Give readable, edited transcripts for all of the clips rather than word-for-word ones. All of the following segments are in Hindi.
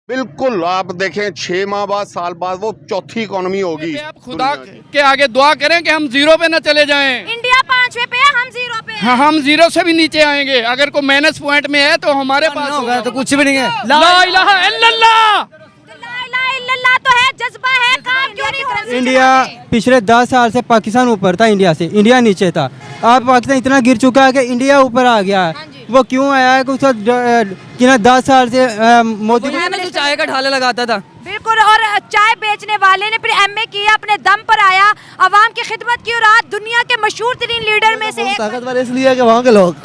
बिल्कुल, आप देखें 6 माह बाद, साल बाद वो चौथी इकोनॉमी होगी। आप खुदा के आगे दुआ करें कि हम जीरो पे न चले जाएं। इंडिया 5वें पे है, हम जीरो पे हैं। हाँ, हम जीरो से भी नीचे आएंगे। अगर कोई माइनस पॉइंट में है तो हमारे पास होगा तो कुछ भी नहीं है। ला इलाहा इल्लल्लाह। ला इलाहा इल्लल्लाह तो है, जज्बा है, काम क्यों नहीं कर रहे? इंडिया पिछले 10 साल से पाकिस्तान ऊपर था इंडिया से, इंडिया नीचे था। अब पाकिस्तान इतना गिर चुका है कि इंडिया ऊपर आ गया है। वो क्यों आया है कि उसका 10 साल से मोदी तो चाय का ढाला लगाता था। बिल्कुल, और चाय बेचने वाले ने फिर एमए किया, अपने दम पर आया, अवाम की खिदमत की और आज दुनिया के मशहूर तरीन लीडर में से एक। ताकतवर इसलिए कि वहाँ के लोग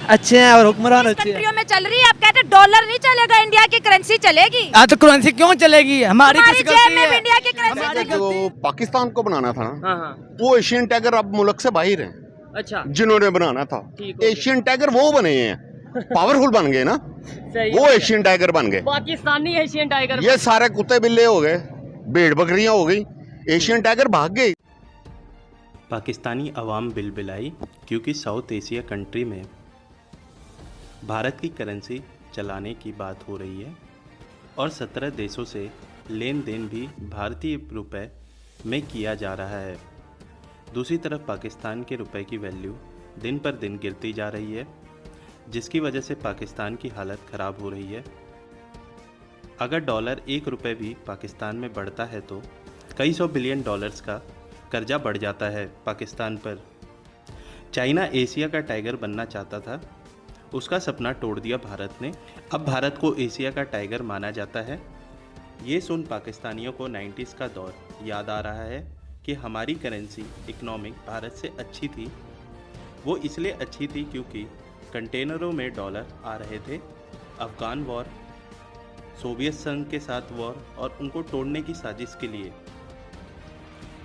अच्छे हैं और हुक्मरान अच्छे हैं। कंट्रियों में चल रही है। अब कहते हैं डॉलर नहीं चलेगा, इंडिया की करेंसी चलेगी। तो करेंसी क्यों चलेगी? हमारी जेब में भी इंडिया की करेंसी चलेगी। जो पाकिस्तान को बनाना था ना, हाँ। वो एशियन टाइगर अब मुल्क से बाहर है। अच्छा, जिन्होंने बनाना था एशियन टाइगर वो बने हैं, पावरफुल बन गए ना, वो एशियन टाइगर बन गए। Pakistani Asian tiger. ये सारे कुत्ते बिल्ले हो गए, भेड़ बकरियां हो गई, एशियन टाइगर भाग गई। पाकिस्तानी अवाम बिलबिलाई क्योंकि साउथ एशिया कंट्री में भारत की करेंसी चलाने की बात हो रही है और 17 देशों से लेन देन भी भारतीय रुपए में किया जा रहा है। दूसरी तरफ पाकिस्तान के रुपए की वैल्यू दिन पर दिन गिरती जा रही है, जिसकी वजह से पाकिस्तान की हालत ख़राब हो रही है। अगर डॉलर 1 रुपये भी पाकिस्तान में बढ़ता है तो कई सौ बिलियन डॉलर्स का कर्जा बढ़ जाता है पाकिस्तान पर। चाइना एशिया का टाइगर बनना चाहता था, उसका सपना तोड़ दिया भारत ने। अब भारत को एशिया का टाइगर माना जाता है। ये सुन पाकिस्तानियों को 90s का दौर याद आ रहा है कि हमारी करेंसी इकोनॉमिक भारत से अच्छी थी। वो इसलिए अच्छी थी क्योंकि कंटेनरों में डॉलर आ रहे थे। अफगान वॉर, सोवियत संघ के साथ वॉर और उनको तोड़ने की साजिश के लिए,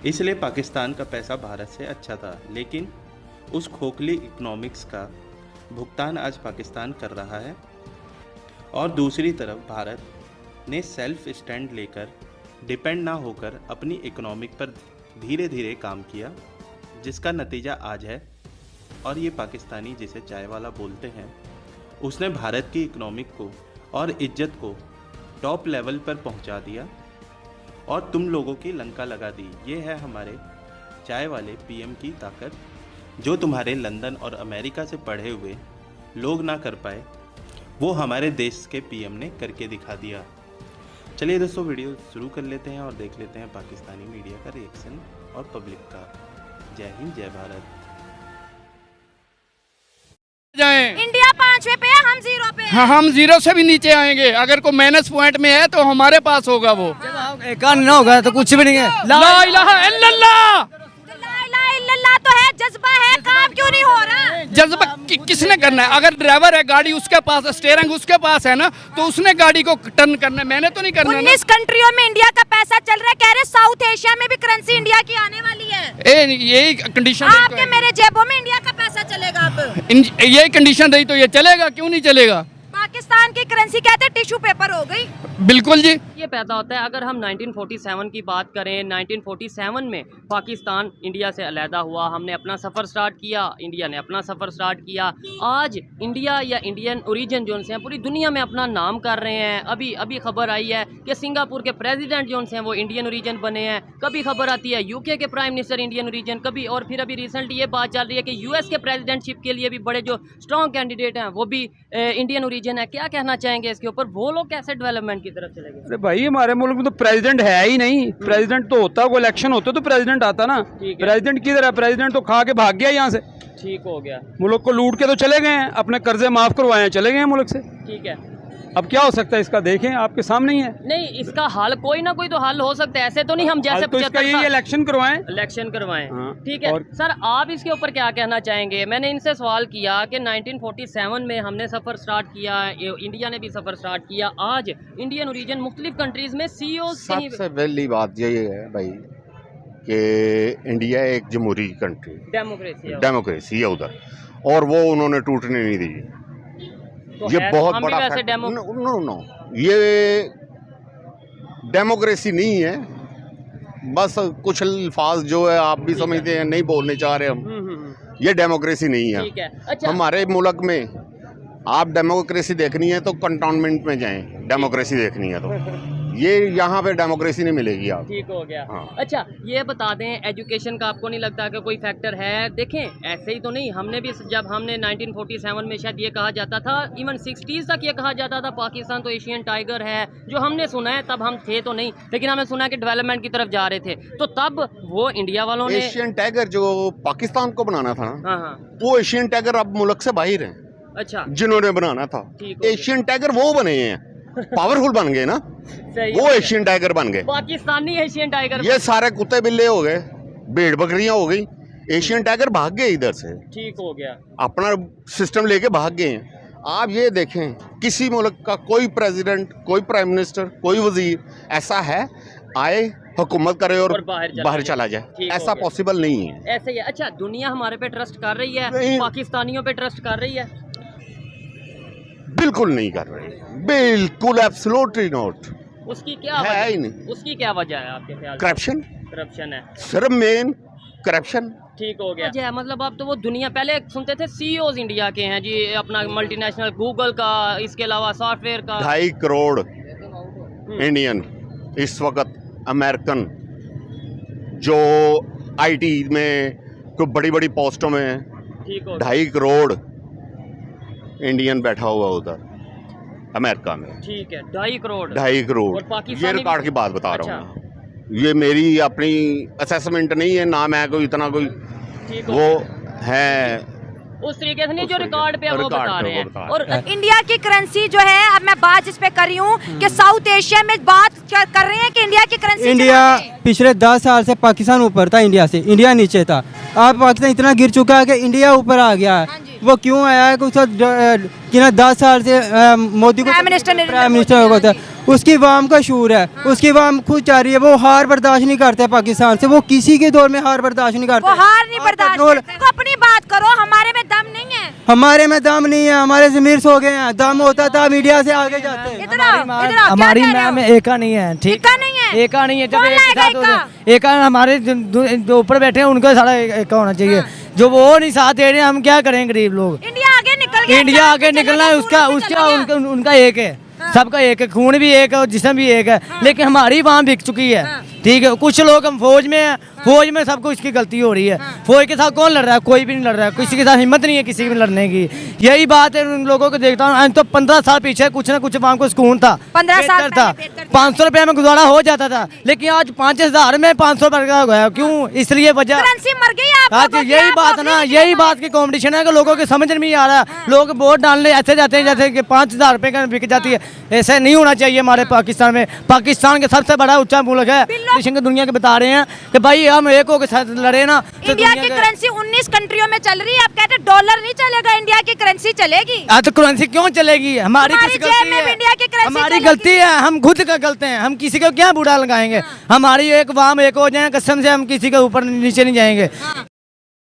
इसलिए पाकिस्तान का पैसा भारत से अच्छा था। लेकिन उस खोखली इकोनॉमिक्स का भुगतान आज पाकिस्तान कर रहा है। और दूसरी तरफ भारत ने सेल्फ स्टैंड लेकर डिपेंड ना होकर अपनी इकोनॉमिक पर धीरे धीरे काम किया, जिसका नतीजा आज है। और ये पाकिस्तानी जिसे चाय वाला बोलते हैं, उसने भारत की इकोनॉमिक को और इज्जत को टॉप लेवल पर पहुंचा दिया और तुम लोगों की लंका लगा दी। ये है हमारे चाय वाले पीएम की ताकत, जो तुम्हारे लंदन और अमेरिका से पढ़े हुए लोग ना कर पाए, वो हमारे देश के पीएम ने करके दिखा दिया। चलिए दोस्तों, वीडियो शुरू कर लेते हैं और देख लेते हैं पाकिस्तानी मीडिया का रिएक्शन और पब्लिक का। जय हिंद, जय भारत। इंडिया 5वें पे है, हम जीरो पे हैं। हाँ, हम जीरो से भी नीचे आएंगे। अगर कोई माइनस पॉइंट में है तो हमारे पास होगा वो। एक न होगा तो कुछ भी नहीं है। ला इलाहा इल्लल्लाह। ला इलाहा इल्लल्लाह तो है, जज्बा है, काम क्यों नहीं हो रहा? जज्बा किसने करना है? अगर ड्राइवर है, गाड़ी उसके पास, स्टीयरिंग उसके पास है ना, तो उसने गाड़ी को टर्न करना है, मैंने तो नहीं करना। 19 कंट्रियों में इंडिया का पैसा चल रहा है, कह रहे साउथ एशिया में भी करेंसी इंडिया की आने वाली है। यही कंडीशन आपके मेरे जेबों में इंडिया का पैसा चलेगा अब। यही कंडीशन रही तो ये चलेगा, क्यों नहीं चलेगा? पाकिस्तान की करेंसी कहते हैं टिश्यू पेपर हो गई। बिल्कुल जी। ये पैदा होता है। अगर हम 1947 की बात करें, 1947 में पाकिस्तान इंडिया से अलहदा हुआ, हमने अपना सफ़र स्टार्ट किया, इंडिया ने अपना सफ़र स्टार्ट किया। आज इंडिया या इंडियन ओरिजिन जो हैं पूरी दुनिया में अपना नाम कर रहे हैं। अभी खबर आई है कि सिंगापुर के प्रेसिडेंट जो हैं वो इंडियन ओरिजिन बने हैं। कभी खबर आती है यूके के प्राइम मिनिस्टर इंडियन ओरिजिन, कभी और फिर अभी रिसेंटली ये बात चल रही है कि यूएस के प्रेसिडेंटशिप के लिए भी बड़े जो स्ट्रॉन्ग कैंडिडेट हैं वो भी इंडियन ओरिजिन है। क्या कहना चाहेंगे इसके ऊपर? वो लोग कैसे डेवलपमेंट की तरफ चले गए? अरे भाई, हमारे मुल्क में तो प्रेसिडेंट है ही नहीं। प्रेसिडेंट तो होता, कोई इलेक्शन होता तो प्रेसिडेंट आता ना। प्रेसिडेंट किधर है? प्रेसिडेंट तो खा के भाग गया यहाँ से। ठीक हो गया। मुल्क को लूट के तो चले गए हैं, अपने कर्जे माफ करवाए हैं, चले गए हैं मुल्क से। ठीक है, अब क्या हो सकता है इसका? देखें, आपके सामने ही है। नहीं, इसका हल कोई ना कोई तो हल हो सकता है। ऐसे तो नहीं हम जैसे तो इसका यही इलेक्शन करवाएं। इलेक्शन करवाएं। हाँ, ठीक है सर, आप इसके ऊपर क्या कहना चाहेंगे? मैंने इनसे सवाल किया कि 1947 में हमने सफ़र स्टार्ट किया, इंडिया ने भी सफ़र स्टार्ट किया। आज इंडियन ओरिजिन मुख्तलिफ कंट्रीज़ में CEO सबसे पहली बात यही है भाई कि इंडिया एक जमहूरी कंट्री, डेमोक्रेसी है उधर, और वो उन्होंने टूटने नहीं दी। तो ये बहुत बड़ा नो, ये डेमोक्रेसी नहीं है, बस कुछ अल्फाज जो है आप भी समझते हैं, नहीं बोलने चाह रहे हम। ये डेमोक्रेसी नहीं है। ठीक है। अच्छा, हमारे मुल्क में आप डेमोक्रेसी देखनी है तो कंटोनमेंट में जाएं, डेमोक्रेसी देखनी है तो ये यहाँ पे डेमोक्रेसी नहीं मिलेगी आप। ठीक हो गया। हाँ। अच्छा ये बता दें, एजुकेशन का आपको नहीं लगता कि कोई फैक्टर है? देखें ऐसे ही तो नहीं, हमने भी जब हमने 1947 में शायद ये कहा जाता था, इवन 60s तक ये कहा जाता था पाकिस्तान तो एशियन टाइगर है, जो हमने सुना है, तब हम थे तो नहीं, लेकिन हमें सुना है कि डेवलपमेंट की तरफ जा रहे थे, तो तब वो इंडिया वालों ने एशियन टाइगर जो पाकिस्तान को बनाना था ना, हाँ हाँ वो एशियन टाइगर अब मुल्क से बाहर है। अच्छा जिन्होंने बनाना था ठीक हो एशियन टाइगर वो बने हैं, पावरफुल बन गए ना, सही वो है। एशियन टाइगर बन गए। पाकिस्तानी एशियन टाइगर ये सारे कुत्ते बिल्ले हो गए, भेड़ बकरियां हो गई, एशियन टाइगर भाग गए इधर से, ठीक हो गया। अपना सिस्टम लेके भाग गए हैं। आप ये देखें किसी मुल्क का कोई प्रेसिडेंट, कोई प्राइम मिनिस्टर, कोई वजीर ऐसा है आए हुकूमत करे और बाहर चला जाए, ठीक ऐसा हो गया। पॉसिबल नहीं है। ऐसे ही है। अच्छा दुनिया हमारे पे ट्रस्ट कर रही है, नहीं। पाकिस्तानियों पे ट्रस्ट कर रही है? बिल्कुल नहीं कर रहे, बिल्कुल एब्सोल्युटली नॉट। उसकी क्या है वजह? ही नहीं। उसकी क्या वजह है आपके ख्याल से? करप्शन, करप्शन है। सिर्फ मेन करप्शन। ठीक हो गया। अच्छा मतलब आप तो वो दुनिया पहले सुनते थे सीईओज इंडिया के हैं जी, अपना मल्टीनेशनल गूगल का, इसके अलावा सॉफ्टवेयर का 2.5 करोड़ इंडियन इस वक्त अमेरिकन जो आईटी में कोई बड़ी बड़ी पोस्टों में, ठीक हो 2.5 करोड़ इंडियन बैठा हुआ उधर अमेरिका में। ठीक है 2.5 करोड़ 2.5 करोड़ और पाकिस्तानी ये रिकॉर्ड की बात बता अच्छा। रहा हूँ, ये मेरी अपनी असेसमेंट नहीं है ना, मैं कोई इतना कोई ठीक हो वो गया। है उस तरीके से नहीं उस जो तरीके रिकॉर्ड पे वो रिकॉर्ड बता पे रहे वो हैं। बता और इंडिया की करेंसी जो है, अब मैं बात जिस पे कर रही हूँ कि साउथ एशिया में बात कर रहे हैं कि इंडिया की करेंसी इंडिया पिछले 10 साल से पाकिस्तान ऊपर था इंडिया से, इंडिया नीचे था। अब पाकिस्तान इतना गिर चुका है कि इंडिया ऊपर आ गया है। वो क्यों आया है कि उसका कि ना 10 साल से मोदी को प्राइम मिनिस्टर होगा था, उसकी वाम का शूर है, उसकी वाम खुद चाह रही है, वो हार बर्दाश्त नहीं करते पाकिस्तान से, वो किसी के दौर में हार बर्दाश्त नहीं करते। वो हार नहीं बर्दाश्त करते। तो अपनी बात करो, हमारे में दम नहीं है। हमारे में दम नहीं है, हमारे ज़मीर सो गए हैं, दम होता था मीडिया से आगे जाते हैं। इधर आओ, इधर आओ, हमारी क्या कह रहे हो? मैम एका नहीं है, ठीक एका नहीं है? एका नहीं है। जब कौन एक लाएगा साथ हो एका? जाए- एका हमारे जो ऊपर बैठे हैं उनका सारा एका होना चाहिए। जो वो नहीं साथ दे रहे हैं, हम क्या करें गरीब लोग? इंडिया आगे निकल गया, इंडिया चांद आगे पे चला निकलना है, गया, उसका सूरज पे उसका चला गया। उनका एक है, सबका एक है, खून भी एक है और जिस्म भी एक है, लेकिन हमारी वहाँ बिक चुकी है। ठीक है, कुछ लोग हम फौज में हैं, फौज में सबको इसकी गलती हो रही है। फौज के साथ कौन लड़ रहा है? कोई भी नहीं लड़ रहा है, किसी के साथ हिम्मत नहीं है किसी की लड़ने की। यही बात है उन लोगों को देखता हूँ, तो 15 साल पीछे कुछ ना कुछ वहाँ को सुकून था, 15 साल बेहतर था, पहले बेहतर था। 500 रुपये में गुजारा हो जाता था, लेकिन आज 5,000 में 500 बढ़ गया। क्यों? इसलिए वजह करेंसी मर गई आप आज लोगों की, यही आप बात है ना, नौकरी यही नहीं बात की कंपटीशन है कि लोगों के समझ नहीं आ रहा है। लोग वोट डालने ऐसे जाते हैं जैसे कि 5,000 रुपये का बिक जाती है। ऐसे नहीं होना चाहिए हमारे पाकिस्तान में। पाकिस्तान के सबसे बड़ा ऊंचा मुल्क है, के दुनिया के बता रहे हैं कि भाई हम एक होकर साथ लड़े ना। तो इंडिया दुनिया की के- करेंसी 19 कंट्रियों में चल रही है, आप कहते हैं डॉलर नहीं चलेगा, इंडिया की करेंसी चलेगी। तो करेंसी क्यों चलेगी? हमारी हमारी किस जेब गलती में भी है? इंडिया की करेंसी हमारी चलेगी। गलती है, हम खुद का गलत हैं, हम किसी को क्या बुरा लगाएंगे? हमारी एक वाम एक हो जाए, कसम से हम किसी के ऊपर नीचे नहीं जाएंगे।